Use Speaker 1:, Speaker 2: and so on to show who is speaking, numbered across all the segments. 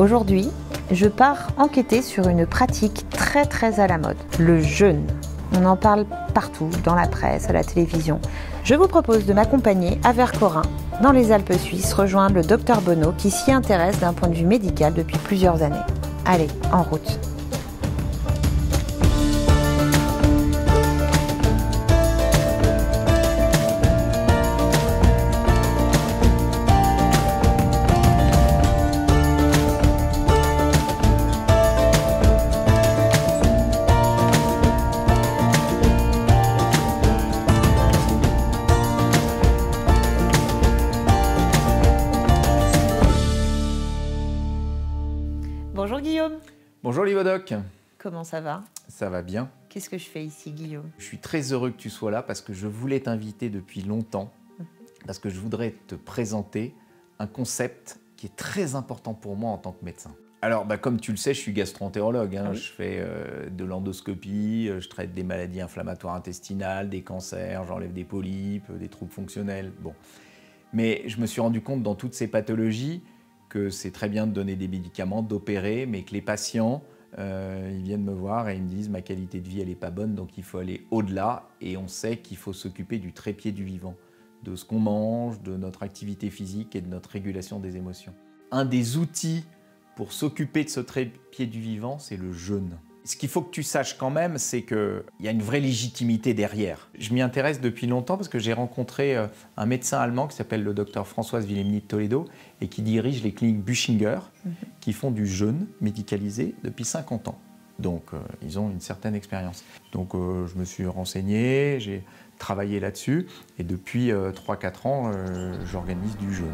Speaker 1: Aujourd'hui, je pars enquêter sur une pratique très à la mode, le jeûne. On en parle partout, dans la presse, à la télévision. Je vous propose de m'accompagner à Vercorin, dans les Alpes suisses, rejoindre le Dr Bono qui s'y intéresse d'un point de vue médical depuis plusieurs années. Allez, en route! Bonjour Guillaume.
Speaker 2: Bonjour Livodoc.
Speaker 1: Comment ça va?
Speaker 2: Ça va bien.
Speaker 1: Qu'est-ce que je fais ici, Guillaume?
Speaker 2: Je suis très heureux que tu sois là parce que je voulais t'inviter depuis longtemps, parce que je voudrais te présenter un concept qui est très important pour moi en tant que médecin. Alors, comme tu le sais, je suis gastro-entérologue.
Speaker 1: Ah oui.
Speaker 2: Je fais de l'endoscopie, je traite des maladies inflammatoires intestinales, des cancers, j'enlève des polypes, des troubles fonctionnels. Bon. Mais je me suis rendu compte dans toutes ces pathologies que c'est très bien de donner des médicaments, d'opérer, mais que les patients, ils viennent me voir et ils me disent « ma qualité de vie, elle n'est pas bonne, donc il faut aller au-delà ». Et on sait qu'il faut s'occuper du trépied du vivant, de ce qu'on mange, de notre activité physique et de notre régulation des émotions. Un des outils pour s'occuper de ce trépied du vivant, c'est le jeûne. Ce qu'il faut que tu saches quand même, c'est qu'il y a une vraie légitimité derrière. Je m'y intéresse depuis longtemps parce que j'ai rencontré un médecin allemand qui s'appelle le docteur Françoise Wilhelmini de Toledo et qui dirige les cliniques Büchinger qui font du jeûne médicalisé depuis 50 ans. Donc ils ont une certaine expérience. Donc je me suis renseigné, j'ai travaillé là-dessus et depuis 3-4 ans, j'organise du jeûne.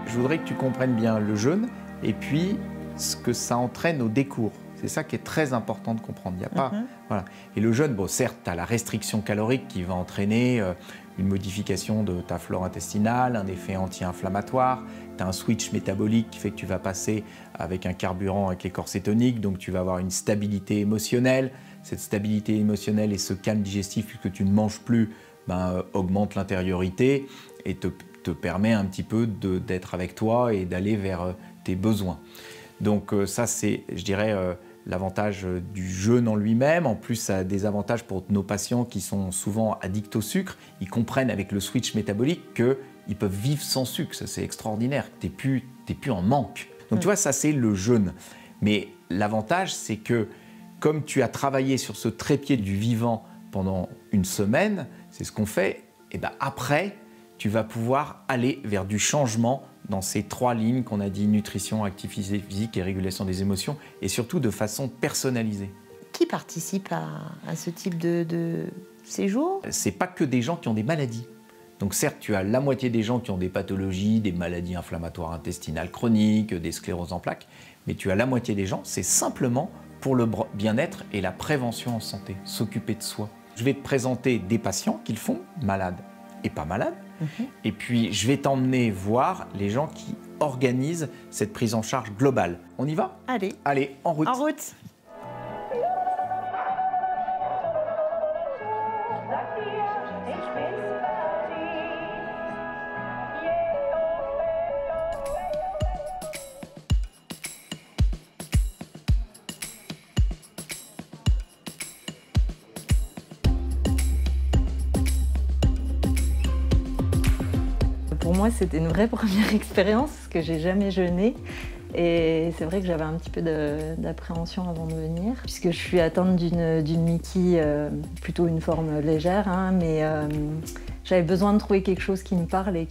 Speaker 2: Je voudrais que tu comprennes bien le jeûne et puis ce que ça entraîne au décours. C'est ça qui est très important de comprendre. Il y a pas, voilà. Et le jeûne, bon, certes, tu as la restriction calorique qui va entraîner une modification de ta flore intestinale, un effet anti-inflammatoire. Tu as un switch métabolique qui fait que tu vas passer avec un carburant avec les corps cétoniques, donc tu vas avoir une stabilité émotionnelle. Cette stabilité émotionnelle et ce calme digestif, puisque tu ne manges plus, augmente l'intériorité et te permet un petit peu d'être avec toi et d'aller vers tes besoins. Donc ça, c'est, je dirais, l'avantage du jeûne en lui-même. En plus, ça a des avantages pour nos patients qui sont souvent addicts au sucre. Ils comprennent avec le switch métabolique qu'ils peuvent vivre sans sucre. Ça, c'est extraordinaire. T'es plus en manque. Donc tu vois, ça, c'est le jeûne. Mais l'avantage, c'est que comme tu as travaillé sur ce trépied du vivant pendant une semaine, c'est ce qu'on fait, et après, tu vas pouvoir aller vers du changement dans ces 3 lignes qu'on a dit, nutrition, activité physique et régulation des émotions, et surtout de façon personnalisée.
Speaker 1: Qui participe à ce type de séjour?
Speaker 2: C'est pas que des gens qui ont des maladies. Donc certes, tu as la moitié des gens qui ont des pathologies, des maladies inflammatoires intestinales chroniques, des scléroses en plaques, mais tu as la moitié des gens, c'est simplement pour le bien-être et la prévention en santé, s'occuper de soi. Je vais te présenter des patients qui le font, malades et pas malades. Et puis, je vais t'emmener voir les gens qui organisent cette prise en charge globale. On y va?
Speaker 1: Allez.
Speaker 2: Allez, en route.
Speaker 1: En route. Pour moi, c'était une vraie première expérience parce que j'ai jamais jeûné. Et c'est vrai que j'avais un petit peu d'appréhension avant de venir, puisque je suis atteinte d'une Mickey, plutôt une forme légère, mais j'avais besoin de trouver quelque chose qui me parle et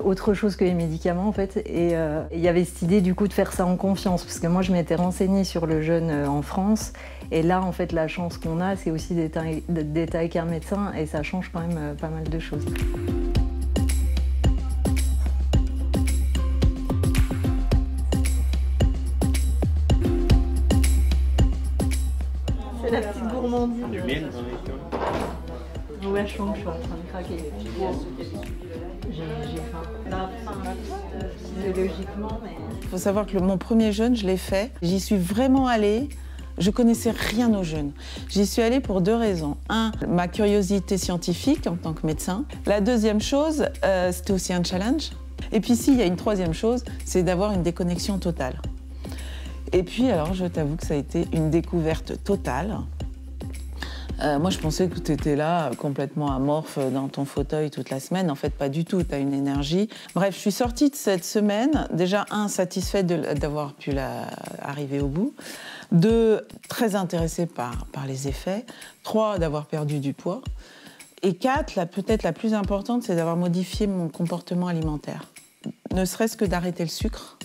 Speaker 1: autre chose que les médicaments en fait. Et il y avait cette idée du coup de faire ça en confiance, parce que moi je m'étais renseignée sur le jeûne en France, et là en fait la chance qu'on a, c'est aussi d'être avec un médecin, et ça change quand même pas mal de choses. C'est la petite gourmandise. Ouais, je sens que je suis en train de craquer. J'ai faim. Pas faim physiologiquement, mais...
Speaker 3: Il faut savoir que mon premier jeûne, je l'ai fait. J'y suis vraiment allée. Je connaissais rien au jeûne. J'y suis allée pour 2 raisons. Un, ma curiosité scientifique en tant que médecin. La deuxième chose, c'était aussi un challenge. Et puis il y a une troisième chose, c'est d'avoir une déconnexion totale. Et puis alors, je t'avoue que ça a été une découverte totale. Moi, je pensais que tu étais là, complètement amorphe dans ton fauteuil toute la semaine. En fait, pas du tout, tu as une énergie. Bref, je suis sortie de cette semaine, déjà, 1, satisfaite d'avoir pu arriver au bout. 2, très intéressée par les effets. 3, d'avoir perdu du poids. Et 4, peut-être la plus importante, c'est d'avoir modifié mon comportement alimentaire. Ne serait-ce que d'arrêter le sucre.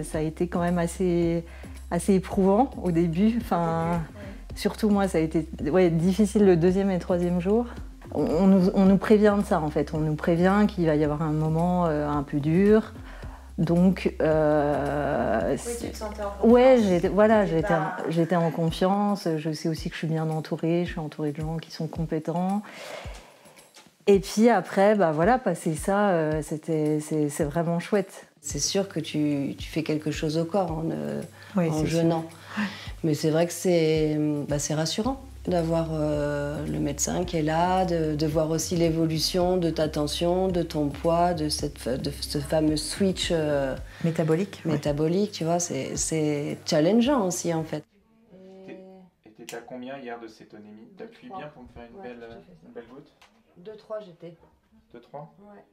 Speaker 1: Ça a été quand même assez éprouvant au début. Enfin, surtout moi, ça a été difficile le 2e et 3e jour. On nous prévient de ça en fait. On nous prévient qu'il va y avoir un moment un peu dur. Donc,
Speaker 4: oui, tu te sentais en confiance.
Speaker 1: Ouais, j'étais en confiance. Je sais aussi que je suis bien entourée. Je suis entourée de gens qui sont compétents. Et puis après, passer ça, c'est vraiment chouette.
Speaker 4: C'est sûr que tu fais quelque chose au corps en jeûnant.
Speaker 1: Ouais.
Speaker 4: Mais c'est vrai que c'est rassurant d'avoir le médecin qui est là, de voir aussi l'évolution de ta tension, de ton poids, de ce fameux switch
Speaker 1: métabolique.
Speaker 4: Métabolique, tu vois, c'est challengeant aussi en fait.
Speaker 2: Et t'étais à combien hier de cétonémie? T'appuies bien pour me faire une belle goutte?
Speaker 4: 2-3 j'étais.
Speaker 2: 2-3?
Speaker 4: Ouais.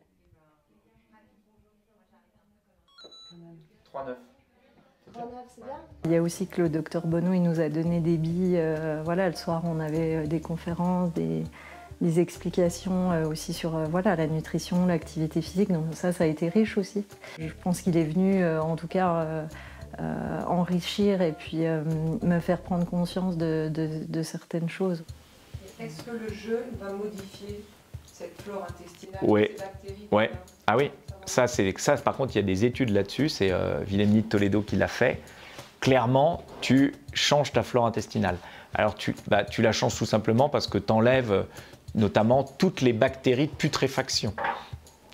Speaker 2: 3-9.
Speaker 4: 3-9, c'est bien.
Speaker 1: Il y a aussi que le docteur Bonneau, il nous a donné des billes. Le soir, on avait des conférences, des explications aussi sur la nutrition, l'activité physique. Donc ça a été riche aussi. Je pense qu'il est venu, en tout cas, enrichir et puis me faire prendre conscience de certaines choses.
Speaker 5: Est-ce que le jeûne va modifier cette flore intestinale,
Speaker 2: Ouais.
Speaker 5: ces bactéries?
Speaker 2: Ouais. Ah oui. Ça, par contre, il y a des études là-dessus. C'est Villemny de Toledo qui l'a fait. Clairement, tu changes ta flore intestinale. Alors, tu la changes tout simplement parce que tu enlèves notamment toutes les bactéries de putréfaction.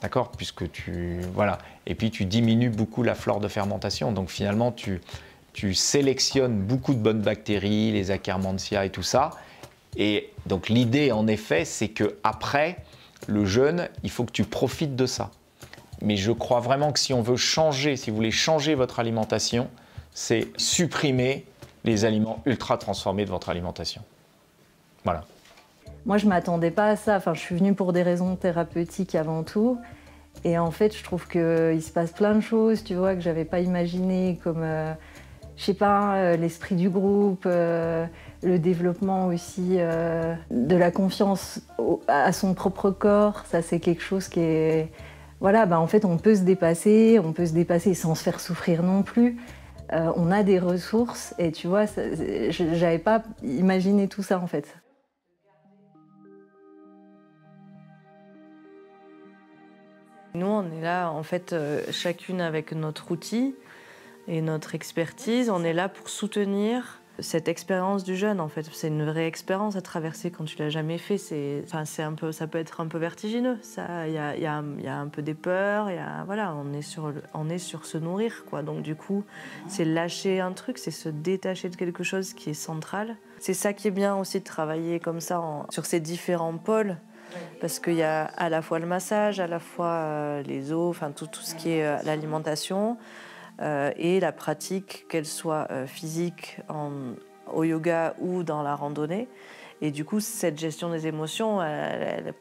Speaker 2: D'accord? Puisque voilà. Et puis, tu diminues beaucoup la flore de fermentation. Donc, finalement, tu sélectionnes beaucoup de bonnes bactéries, les Akkermansia et tout ça. Et donc, l'idée, en effet, c'est qu'après le jeûne, il faut que tu profites de ça. Mais je crois vraiment que si vous voulez changer votre alimentation, c'est supprimer les aliments ultra transformés de votre alimentation. Voilà.
Speaker 1: Moi, je ne m'attendais pas à ça. Enfin, je suis venue pour des raisons thérapeutiques avant tout. Et en fait, je trouve qu'il se passe plein de choses, tu vois, que je n'avais pas imaginées, comme, l'esprit du groupe, le développement aussi de la confiance à son propre corps. Ça, c'est quelque chose qui est... en fait, on peut se dépasser sans se faire souffrir non plus. On a des ressources et tu vois, j'avais pas imaginé tout ça en fait.
Speaker 6: Nous, on est là, en fait, chacune avec notre outil et notre expertise. On est là pour soutenir cette expérience du jeûne, en fait. C'est une vraie expérience à traverser quand tu l'as jamais fait. Ça peut être un peu vertigineux. Il y a un peu des peurs. On est sur se nourrir, quoi. Donc du coup, c'est lâcher un truc, c'est se détacher de quelque chose qui est central. C'est ça qui est bien aussi de travailler comme ça sur ces différents pôles. Parce qu'il y a à la fois le massage, à la fois les os, tout ce qui est l'alimentation et la pratique, qu'elle soit physique au yoga ou dans la randonnée. Et du coup, cette gestion des émotions, elle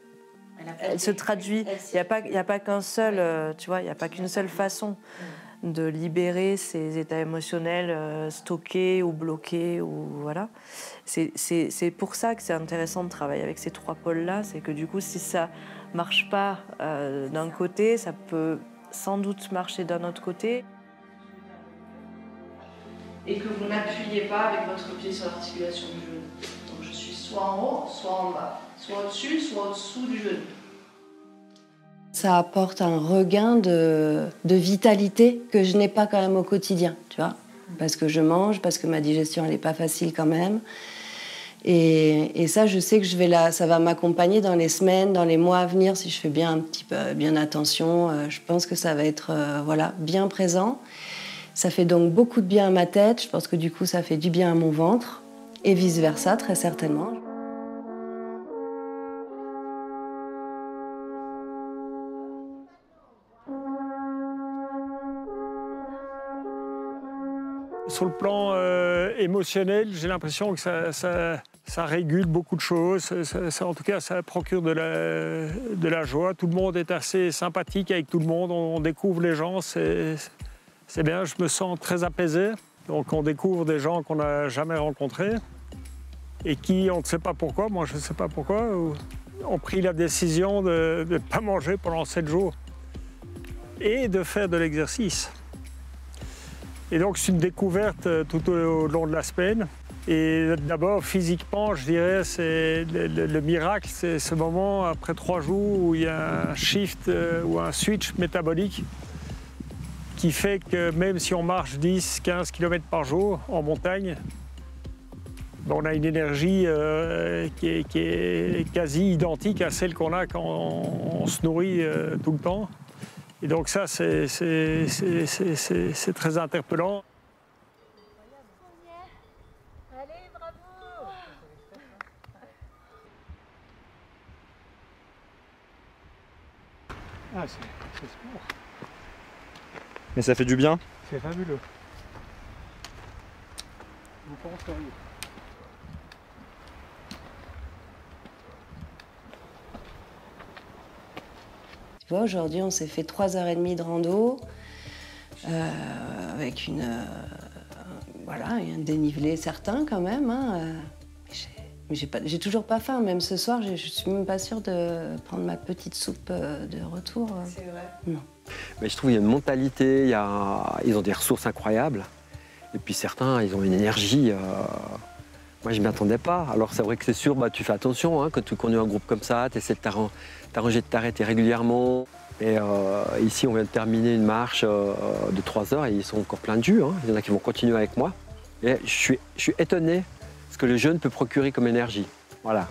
Speaker 6: se traduit. Il n'y a pas qu'un seul, il n'y a pas qu'une seule façon de libérer ces états émotionnels stockés ou bloqués. Voilà. C'est pour ça que c'est intéressant de travailler avec ces 3 pôles-là. C'est que du coup, si ça ne marche pas d'un côté, ça peut sans doute marcher d'un autre côté.
Speaker 7: Et que vous n'appuyez pas avec votre pied sur l'articulation du genou. Donc je suis soit en haut, soit en bas. Soit au-dessus, soit au-dessous du genou.
Speaker 4: ça apporte un regain de vitalité que je n'ai pas quand même au quotidien, tu vois. Parce que je mange, parce que ma digestion, elle n'est pas facile quand même. Et ça, je sais que ça va m'accompagner dans les semaines, dans les mois à venir, si je fais bien un petit peu bien attention. Je pense que ça va être bien présent. Ça fait donc beaucoup de bien à ma tête. Je pense que du coup, ça fait du bien à mon ventre. Et vice-versa, très certainement.
Speaker 8: Sur le plan émotionnel, j'ai l'impression que ça régule beaucoup de choses. En tout cas, ça procure de la joie. Tout le monde est assez sympathique avec tout le monde. On découvre les gens, c'est bien. Je me sens très apaisé. Donc on découvre des gens qu'on n'a jamais rencontrés et qui, on ne sait pas pourquoi, moi je ne sais pas pourquoi, ont pris la décision de ne pas manger pendant 7 jours et de faire de l'exercice. Et donc c'est une découverte tout au long de la semaine. Et d'abord, physiquement, je dirais, c'est le miracle, c'est ce moment après 3 jours où il y a un shift ou un switch métabolique qui fait que même si on marche 10-15 km par jour en montagne, on a une énergie qui est quasi identique à celle qu'on a quand on se nourrit tout le temps. Et donc ça, c'est très interpellant.
Speaker 9: Allez, bravo!
Speaker 8: Ah, c'est sport.
Speaker 10: Mais ça fait du bien?
Speaker 8: C'est fabuleux. Vous pensez?
Speaker 4: Tu vois, aujourd'hui, on s'est fait 3h30 de rando avec voilà, un dénivelé certain quand même. Hein. Mais j'ai toujours pas faim. Même ce soir, je suis même pas sûre de prendre ma petite soupe de retour.
Speaker 7: C'est vrai.
Speaker 4: Non.
Speaker 10: Mais je trouve qu'il y a une mentalité, ils ont des ressources incroyables. Et puis certains, ils ont une énergie. Moi, je ne m'y attendais pas. Alors c'est vrai que c'est sûr, tu fais attention hein, quand tu conduis un groupe comme ça, tu essaies de t'arranger de t'arrêter régulièrement. Et ici, on vient de terminer une marche de 3 heures et ils sont encore pleins de jus. Hein. Il y en a qui vont continuer avec moi. Et je suis étonné ce que le jeûne peut procurer comme énergie. Voilà.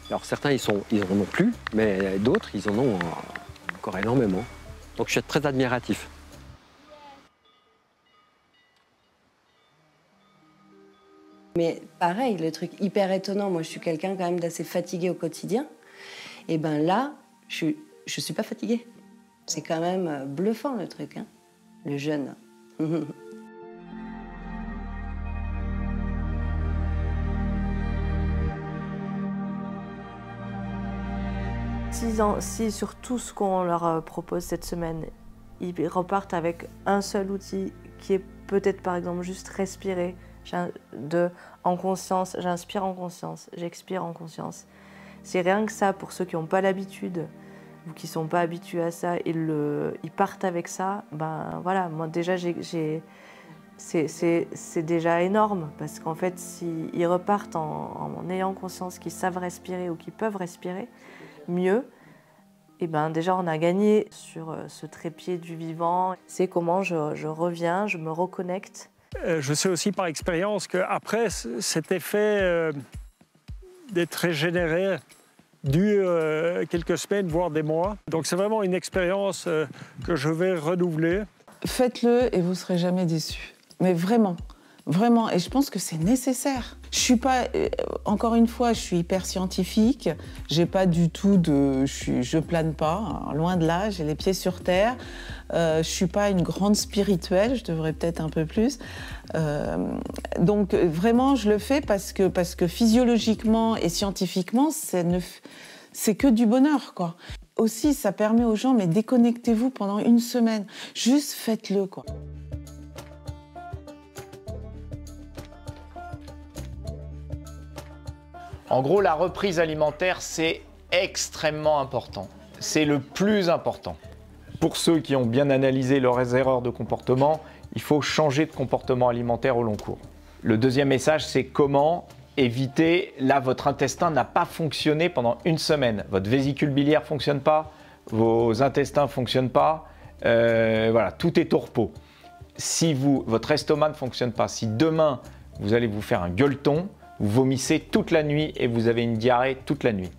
Speaker 10: Alors certains, ils en ont plus, mais d'autres, ils en ont encore énormément. Donc je suis très admiratif.
Speaker 4: Mais pareil, le truc hyper étonnant, moi je suis quelqu'un quand même d'assez fatigué au quotidien. Et ben là, je suis pas fatiguée. C'est quand même bluffant le truc, hein, le jeûne.
Speaker 6: Si sur tout ce qu'on leur propose cette semaine, ils repartent avec un seul outil qui est peut-être par exemple juste respirer en conscience, j'inspire en conscience, j'expire en conscience. C'est rien que ça pour ceux qui n'ont pas l'habitude ou qui ne sont pas habitués à ça, ils partent avec ça, ben voilà, moi déjà c'est déjà énorme parce qu'en fait s'ils repartent en ayant conscience qu'ils savent respirer ou qu'ils peuvent respirer mieux, et ben déjà on a gagné sur ce trépied du vivant. C'est comment je reviens, je me reconnecte.
Speaker 8: Je sais aussi par expérience qu'après cet effet d'être régénéré dure quelques semaines, voire des mois. Donc c'est vraiment une expérience que je vais renouveler.
Speaker 3: Faites-le et vous ne serez jamais déçus. Mais vraiment, vraiment. Et je pense que c'est nécessaire. Je suis pas, encore une fois, je suis hyper scientifique. J'ai pas du tout je plane pas, hein, loin de là. J'ai les pieds sur terre. Je suis pas une grande spirituelle. Je devrais peut-être un peu plus. Donc vraiment, je le fais parce que physiologiquement et scientifiquement, c'est que du bonheur, quoi. Aussi, ça permet aux gens, mais déconnectez-vous pendant une semaine. Juste faites-le, quoi.
Speaker 2: En gros, la reprise alimentaire, c'est extrêmement important. C'est le plus important. Pour ceux qui ont bien analysé leurs erreurs de comportement, il faut changer de comportement alimentaire au long cours. Le deuxième message, c'est comment éviter. Là, votre intestin n'a pas fonctionné pendant une semaine. Votre vésicule biliaire ne fonctionne pas, vos intestins ne fonctionnent pas, voilà, tout est au repos. Si votre estomac ne fonctionne pas, si demain vous allez vous faire un gueuleton, vous vomissez toute la nuit et vous avez une diarrhée toute la nuit.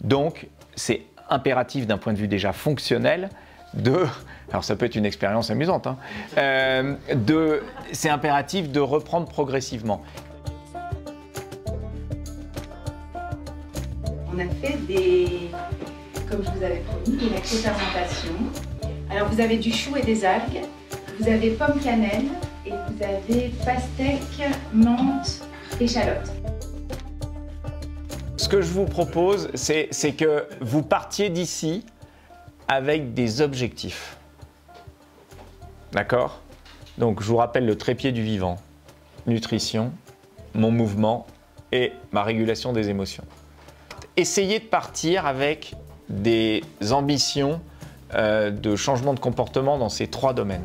Speaker 2: Donc, c'est impératif d'un point de vue déjà fonctionnel alors ça peut être une expérience amusante, hein, c'est impératif de reprendre progressivement.
Speaker 11: On a fait comme je vous avais promis, une expérimentation. Alors vous avez du chou et des algues, vous avez pomme cannelle et vous avez pastèque, menthe, échalote.
Speaker 2: Ce que je vous propose, c'est que vous partiez d'ici avec des objectifs. D'accord? Donc je vous rappelle le trépied du vivant, nutrition, mon mouvement et ma régulation des émotions. Essayez de partir avec des ambitions de changement de comportement dans ces 3 domaines.